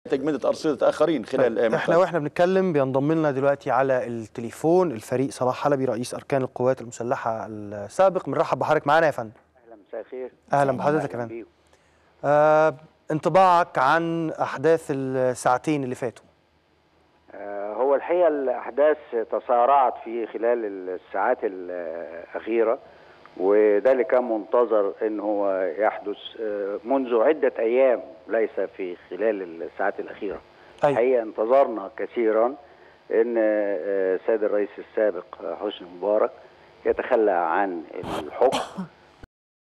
تجميدة أرصدة آخرين خلال الأيام القادمة. واحنا بنتكلم بينضم لنا دلوقتي على التليفون الفريق صلاح حلبي رئيس أركان القوات المسلحة السابق. بنرحب بحضرتك معانا يا فندم. اهلا، مساء الخير. اهلا بحضرتك يا فندم. انطباعك عن أحداث الساعتين اللي فاتوا؟ هو الحقيقة الأحداث تسارعت في خلال الساعات الأخيرة، وده اللي كان منتظر ان هو يحدث منذ عدة ايام، ليس في خلال الساعات الاخيرة. الحقيقة انتظرنا كثيرا ان السيد الرئيس السابق حسني مبارك يتخلى عن الحكم